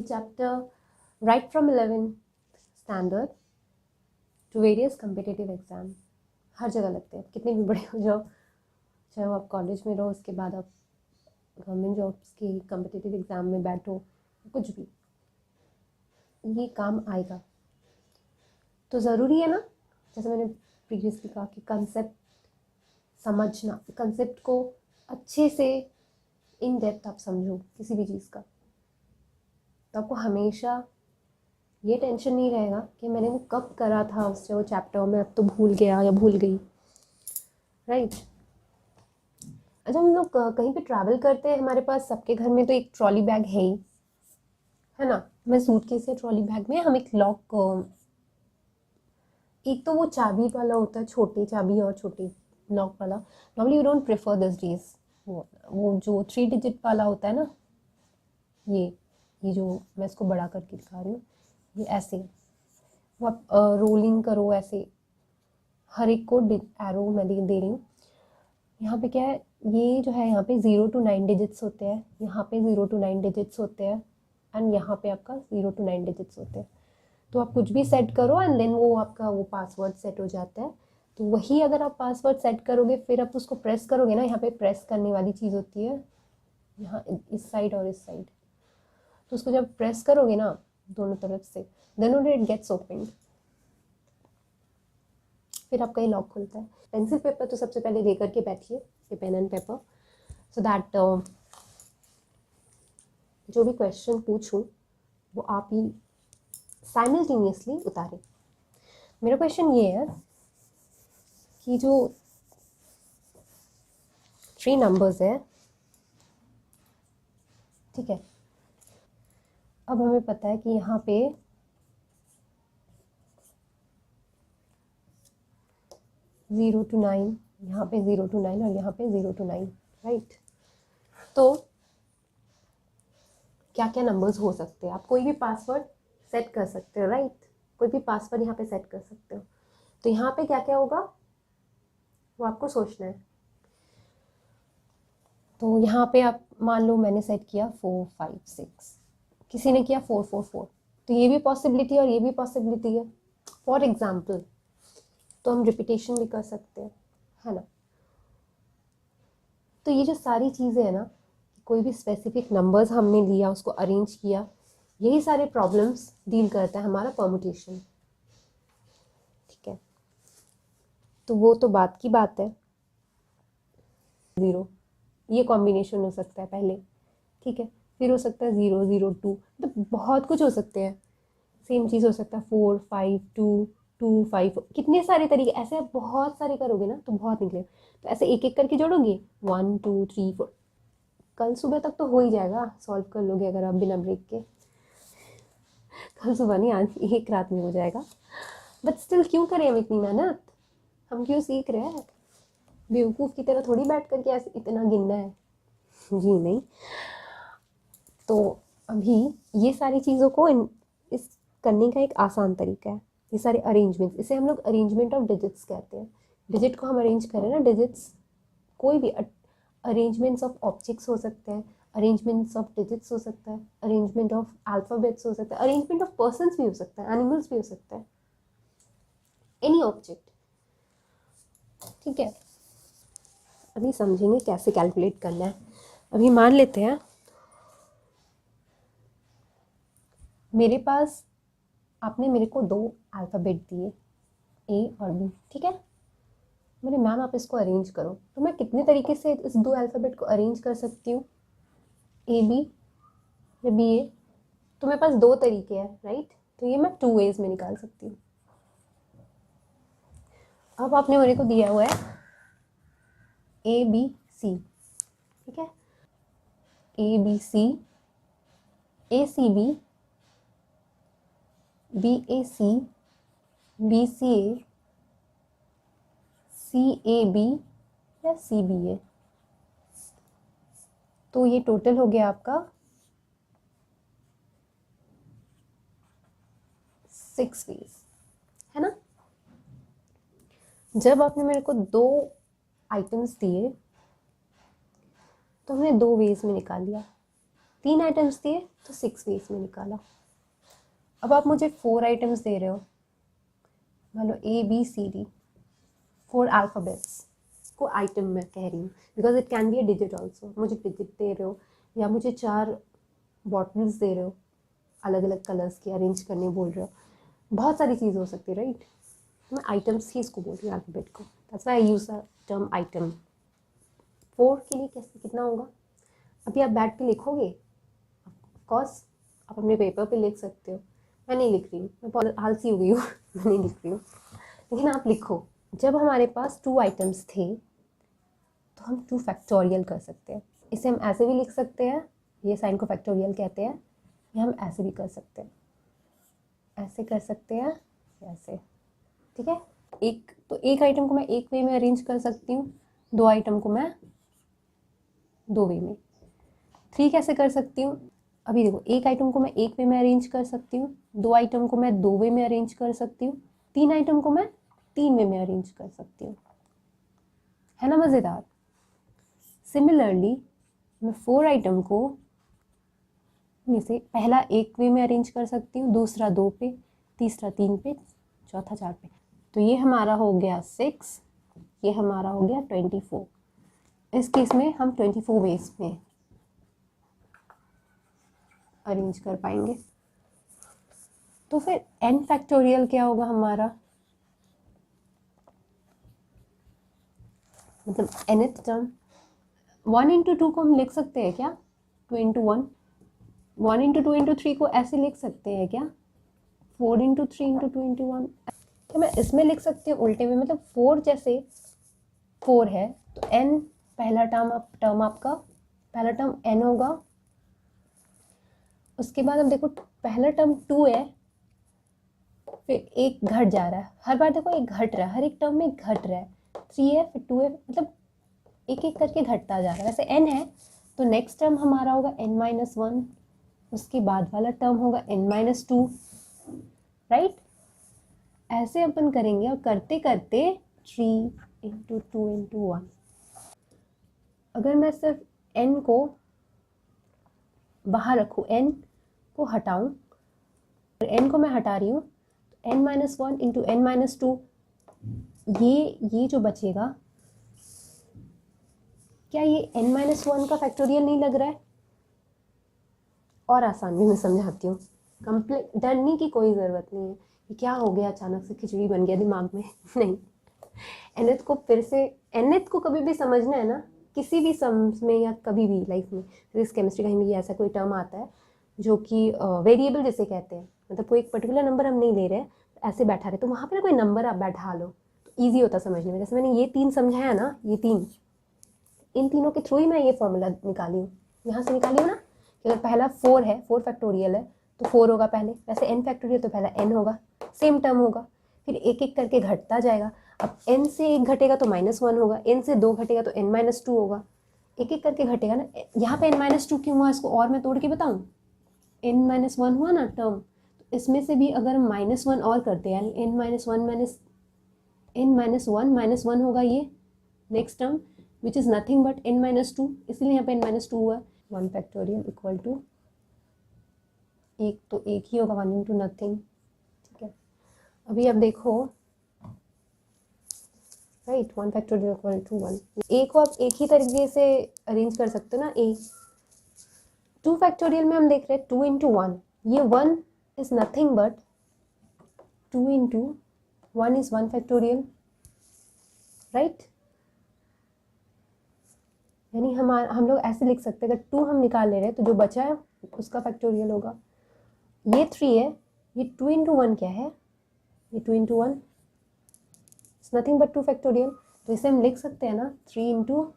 Chapter right from 11th standard to various competitive exam हर जगह लगते हैं, कितने भी बड़े हो जाओ, चाहे वो आप कॉलेज में रहो, उसके बाद आप गवर्नमेंट जॉब्स की कम्पिटिटिव एग्ज़ाम में बैठो, कुछ भी, ये काम आएगा। तो ज़रूरी है ना, जैसे मैंने प्रीवियसली कहा कि कंसेप्ट समझना, कंसेप्ट को अच्छे से इन डेप्थ आप समझो किसी भी चीज़ का, तो आपको हमेशा ये टेंशन नहीं रहेगा कि मैंने वो कब करा था उससे वो चैप्टर में, अब तो भूल गया या भूल गई, राइट। अच्छा, हम लोग कहीं पे ट्रैवल करते हैं, हमारे पास सबके घर में तो एक ट्रॉली बैग है ना। मैं सूटकेस या ट्रॉली बैग में हम एक लॉक, एक तो वो चाबी वाला होता है, छोटी चाबी और छोटी लॉक वाला, normally you don't prefer this days, वो जो 3 डिजिट वाला होता है ना, ये जो मैं इसको बड़ा करके दिखा रही हूँ, ये ऐसे वो आप रोलिंग करो ऐसे, हर एक को एरो मैं दे रही हूँ। यहाँ पे क्या है, ये जो है यहाँ पे 0 to 9 डिजिट्स होते हैं, यहाँ पे 0 to 9 डिजिट्स होते हैं, एंड यहाँ पे आपका 0 to 9 डिजिट्स होते हैं। तो आप कुछ भी सेट करो एंड देन वो आपका वो पासवर्ड सेट हो जाता है। तो वही अगर आप पासवर्ड सेट करोगे, फिर आप उसको प्रेस करोगे ना, यहाँ पे प्रेस करने वाली चीज़ होती है, यहाँ इस साइड और इस साइड, तो उसको जब प्रेस करोगे ना दोनों तरफ से, then only it gets opened, फिर आपका ये लॉक खुलता है। पेंसिल पेपर तो सबसे पहले दे करके बैठिए, ये pen and paper, so that जो भी क्वेश्चन पूछूं वो आप ही साइमल्टेनियसली उतारें। मेरा क्वेश्चन ये है कि जो 3 नंबर्स है, ठीक है, अब हमें पता है कि यहाँ पे 0 to 9, यहाँ पे 0 to 9 और यहाँ पे 0 to 9, राइट। तो क्या क्या नंबर्स हो सकते हैं, आप कोई भी पासवर्ड सेट कर सकते हो, राइट, कोई भी पासवर्ड यहाँ पे सेट कर सकते हो। तो यहाँ पे क्या क्या होगा वो आपको सोचना है। तो यहाँ पे आप मान लो मैंने सेट किया 4 5 6, किसी ने किया 4 4 4, तो ये भी पॉसिबिलिटी और ये भी पॉसिबिलिटी है, फॉर एग्जाम्पल। तो हम रिपीटेशन भी कर सकते हैं, है ना। तो ये जो सारी चीज़ें हैं ना, कोई भी स्पेसिफिक नंबर्स हमने लिया, उसको अरेंज किया, यही सारे प्रॉब्लम्स डील करता है हमारा परमुटेशन, ठीक है। तो वो तो बात की बात है, 0 ये कॉम्बिनेशन हो सकता है पहले, ठीक है, फिर हो सकता है 0 0 2, तो बहुत कुछ हो सकते हैं। सेम चीज़ हो सकता है 4 5 2 2 5, कितने सारे तरीके, ऐसे आप बहुत सारे करोगे ना तो बहुत निकले। तो ऐसे एक एक करके जोड़ोगे 1 2 3 4, कल सुबह तक तो हो ही जाएगा, सॉल्व कर लोगे अगर आप बिना ब्रेक के। कल सुबह नहीं, आज एक रात में हो जाएगा। बट स्टिल क्यों करें हम इतनी मेहनत, हम क्यों सीख रहे हैं, बेवकूफ़ की तरह थोड़ी बैठ करके ऐसे इतना गिनना है, जी नहीं। तो अभी ये सारी चीज़ों को इस करने का एक आसान तरीका है, ये सारे अरेंजमेंट्स, इसे हम लोग अरेंजमेंट ऑफ डिजिट्स कहते हैं। डिजिट को हम अरेंज करें ना, डिजिट्स कोई भी अरेंजमेंट्स ऑफ ऑब्जेक्ट्स हो सकते हैं, अरेंजमेंट्स ऑफ डिजिट्स हो सकता है, अरेंजमेंट ऑफ अल्फ़ाबेट्स हो सकता है, अरेंजमेंट ऑफ पर्सन्स भी हो सकता है, एनिमल्स भी हो सकता है, एनी ऑब्जेक्ट, ठीक है। अभी समझेंगे कैसे कैलकुलेट करना है। अभी मान लेते हैं मेरे पास, आपने मेरे को 2 अल्फ़ाबेट दिए, ए और बी, ठीक है। मेरे मैम आप इसको अरेंज करो, तो मैं कितने तरीके से इस 2 अल्फ़ाबेट को अरेंज कर सकती हूँ, ए बी या बी ए। तो मेरे पास 2 तरीके हैं, राइट, तो ये मैं 2 वेज में निकाल सकती हूँ। अब आपने मेरे को दिया हुआ है ए बी सी, ठीक है, A B C, A C B, B A C, B C A, C A B या सी बी ए। तो ये टोटल हो गया आपका 6 वेज, है ना। जब आपने मेरे को 2 आइटम्स दिए तो हमने 2 वेज में निकाल लिया, 3 आइटम्स दिए तो 6 वेज में निकाला। अब आप मुझे 4 आइटम्स दे रहे हो, मान लो ABCD, 4 अल्फ़ाबेट्स को आइटम में कह रही हूँ, because it can be a digit also. मुझे डिजिट दे रहे हो या मुझे 4 बॉटल्स दे रहे हो अलग अलग कलर्स की अरेंज करने बोल रहे हो, बहुत सारी चीज़ हो सकती है, राइट। मैं आइटम्स ही इसको बोल रही हूँ, अल्फ़ाबेट को। That's why I use the term item. 4 के लिए कैसे कितना होगा, अभी आप बैठ के लिखोगे, ऑफकोर्स आप अपने पेपर पे लिख सकते हो, मैं नहीं लिख रही हूँ, मैं बहुत आलसी हो गई हूँ मैं नहीं लिख रही हूँ, लेकिन आप लिखो। जब हमारे पास 2 आइटम्स थे तो हम 2 फैक्टोरियल कर सकते हैं। इसे हम ऐसे भी लिख सकते हैं, ये साइन को फैक्टोरियल कहते हैं, या हम ऐसे भी कर सकते हैं, ऐसे कर सकते हैं, ऐसे, ठीक है। एक आइटम को मैं एक वे में अरेंज कर सकती हूँ, 2 आइटम को मैं 2 वे में। 3 कैसे कर सकती हूँ, अभी देखो, एक आइटम को मैं एक वे में अरेंज कर सकती हूँ, 2 आइटम को मैं 2 वे में अरेंज कर सकती हूँ, 3 आइटम को मैं 3 वे में अरेंज कर सकती हूँ, है ना मज़ेदार। सिमिलरली मैं 4 आइटम को में से पहला एक वे में अरेंज कर सकती हूँ, दूसरा 2 पे, तीसरा 3 पे, चौथा 4 पे। तो ये हमारा हो गया 6, ये हमारा हो गया 24। इस केस में हम 24 वेज में अरेंज कर पाएंगे। तो फिर n फैक्टोरियल क्या होगा हमारा, मतलब nth टर्म। 1 इंटू 2 को हम लिख सकते हैं क्या, 2 इंटू 1, 1 इंटू 2 इंटू 3 को ऐसे लिख सकते हैं क्या, 4 इंटू 3 इंटू 2 इंटू 1। क्या मैं इसमें लिख सकती हूँ उल्टे में, मतलब 4 जैसे 4 है तो n पहला टर्म आपका पहला टर्म n होगा। उसके बाद अब देखो पहला टर्म 2 है, फिर एक घट जा रहा है, हर बार देखो एक घट रहा है, हर एक टर्म में घट रहा है। 3 है फिर 2 है, मतलब एक एक करके घटता जा रहा है। वैसे n है तो नेक्स्ट टर्म हमारा होगा n-1, उसके बाद वाला टर्म होगा n-2, राइट। ऐसे अपन करेंगे और करते करते 3 इंटू 2 इंटू 1। अगर मैं सिर्फ n को बाहर रखूँ, n को हटाऊँ, n को मैं हटा रही हूँ, तो n-1 इंटू n-2, ये जो बचेगा, क्या ये n-1 का फैक्टोरियल नहीं लग रहा है। और आसान भी मैं समझाती हूँ, डरने की कोई ज़रूरत नहीं है। ये क्या हो गया, अचानक से खिचड़ी बन गया दिमाग में नहीं, nth को फिर से, nth को कभी भी समझना है ना, किसी भी सम्स में या कभी भी लाइफ में, फिजिक्स केमिस्ट्री कहीं भी ऐसा कोई टर्म आता है जो कि वेरिएबल जिसे कहते हैं, मतलब कोई एक पर्टिकुलर नंबर हम नहीं ले रहे, ऐसे बैठा रहे, तो वहाँ पर कोई नंबर आप बैठा लो तो ईजी होता समझने में। जैसे मैंने ये 3 समझाया ना, ये 3, इन तीनों के थ्रू ही मैं ये फॉर्मूला निकाली हूँ, यहाँ से निकाली हूँ ना, कि अगर पहला 4 है, 4 फैक्टोरियल है तो 4 होगा पहले, वैसे n फैक्टोरियल तो पहला n होगा, सेम टर्म होगा, फिर एक एक करके घटता जाएगा। अब n से 1 घटेगा तो -1 होगा, n से 2 घटेगा तो n-2 होगा, एक एक करके घटेगा ना। यहाँ पे n-2 क्यों हुआ, इसको और मैं तोड़ के बताऊँ, n-1 हुआ ना टर्म, तो इसमें से भी अगर हम -1 और करते हैं, यानी n-1 होगा ये next term, which is nothing but n-2, इसलिए यहाँ पे n-2 हुआ। 1 फैक्टोरियल इक्वल टू एक, तो एक ही होगा, 1 इंटू नथिंग, ठीक है। अभी अब देखो, राइट, 1 फैक्टोरियल इक्वल टू 1। ए को आप एक ही तरीके से अरेंज कर सकते हो ना, ए। 2 फैक्टोरियल में हम देख रहे हैं 2 इंटू 1, ये 1 is nothing but 2 into 1 is 1 factorial, right. यानी हम लोग ऐसे लिख सकते हैं, अगर 2 हम निकाल ले रहे हैं तो जो बचा है उसका फैक्टोरियल होगा। ये 3 है, ये 2 इंटू 1 क्या है, ये 2 into 1 it's nothing but 2 factorial, तो इसे हम लिख सकते हैं ना 3 इंटू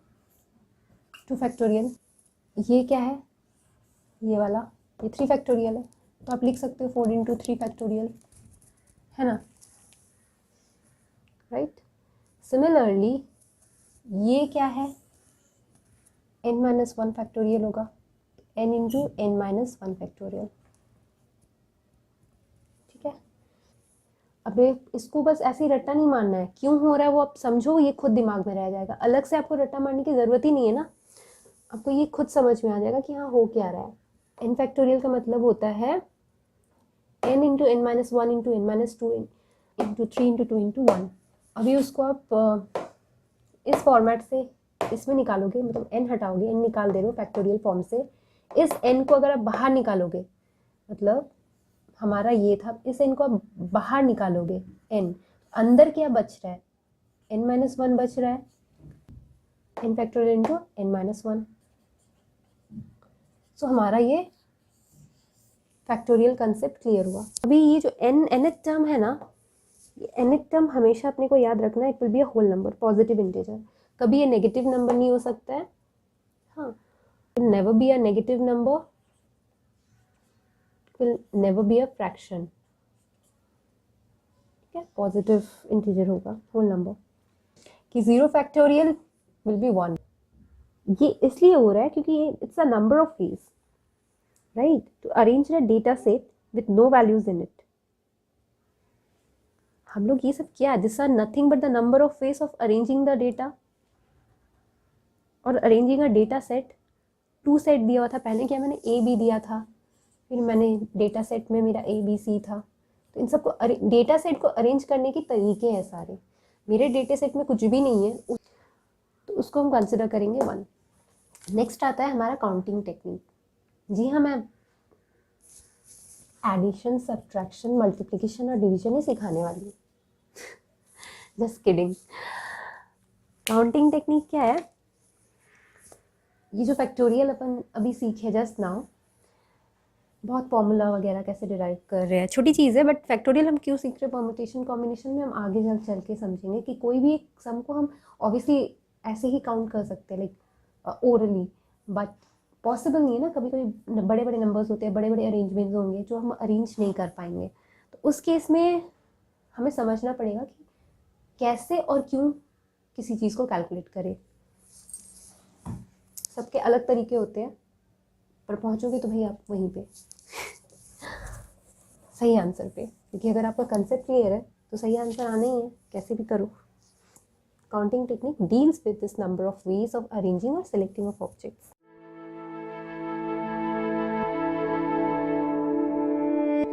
2 फैक्टोरियल। ये क्या है, ये वाला, ये 3 फैक्टोरियल है, तो आप लिख सकते हो 4 इंटू 3 फैक्टोरियल, है ना, राइट। सिमिलरली ये क्या है, n-1 फैक्टोरियल होगा, n इंटू n-1 फैक्टोरियल, ठीक है। अब इसको बस ऐसे ही रट्टा नहीं मारना है, क्यों हो रहा है वो आप समझो, ये खुद दिमाग में रह जाएगा, अलग से आपको रट्टा मारने की ज़रूरत ही नहीं है ना, आपको ये खुद समझ में आ जाएगा कि हाँ हो क्या रहा है। n फैक्टोरियल का मतलब होता है n into n minus one into n minus two into three into two into one. अभी उसको आप इस फॉर्मेट से इसमें निकालोगे, मतलब n हटाओगे, n निकाल दे रहे हो फैक्टोरियल फॉर्म से। इस n को अगर आप बाहर निकालोगे, मतलब हमारा ये था, इस n को आप बाहर निकालोगे n, अंदर क्या बच रहा है, n माइनस वन बच रहा है, n factorial into n minus one. So हमारा ये फैक्टोरियल कंसेप्ट क्लियर हुआ। अभी ये जो nth टर्म है ना, ये nth टर्म हमेशा अपने को याद रखना, it will be a whole number, positive integer. कभी ये नेगेटिव नंबर नहीं हो सकता है, हाँ, never be a negative number, will never be a fraction, ठीक है, पॉजिटिव इंटीजर होगा, होल नंबर। कि 0 फैक्टोरियल विल बी 1, ये इसलिए हो रहा है क्योंकि ये it's a number of ways, right, to arrange a data set with no values in it. हम लोग ये सब क्या, this are nothing but the number of ways of arranging the data और arranging a data set. 2 set दिया हुआ था, पहले क्या मैंने ए बी दिया था, फिर मैंने डेटा सेट में मेरा ए बी सी था। तो इन सबको डेटा सेट को अरेंज करने के तरीके हैं सारे। मेरे डेटा सेट में कुछ भी नहीं है, तो उसको हम कंसिडर करेंगे 1। नेक्स्ट आता है हमारा काउंटिंग टेक्निक। जी हाँ मैम, एडिशन, सब्ट्रैक्शन, मल्टीप्लिकेशन और डिवीजन ही सिखाने वाली हूँ। Just kidding. काउंटिंग टेक्निक क्या है, ये जो फैक्टोरियल अपन अभी सीखे जस्ट नाउ, बहुत फॉर्मूला वगैरह कैसे डिराइव कर रहे हैं, छोटी चीज़ है, बट फैक्टोरियल हम क्यों सीख रहे हैं, परमुटेशन कॉम्बिनेशन में हम आगे चल के समझेंगे कि कोई भी एक सम को हम ऑब्वियसली ऐसे ही काउंट कर सकते हैं, लाइक ओरली, बट पॉसिबल नहीं है ना, कभी कभी बड़े बड़े नंबर्स होते हैं, बड़े बड़े अरेंजमेंट्स होंगे जो हम अरेंज नहीं कर पाएंगे। तो उस केस में हमें समझना पड़ेगा कि कैसे और क्यों किसी चीज़ को कैलकुलेट करें। सबके अलग तरीके होते हैं, पर पहुंचोगे तो भाई आप वहीं पे सही आंसर पे, क्योंकि अगर आपका कंसेप्ट क्लियर है तो सही आंसर आना ही है, कैसे भी करो। Counting technique deals with this number of ways of arranging और सिलेक्टिंग ऑफ ऑब्जेक्ट्स।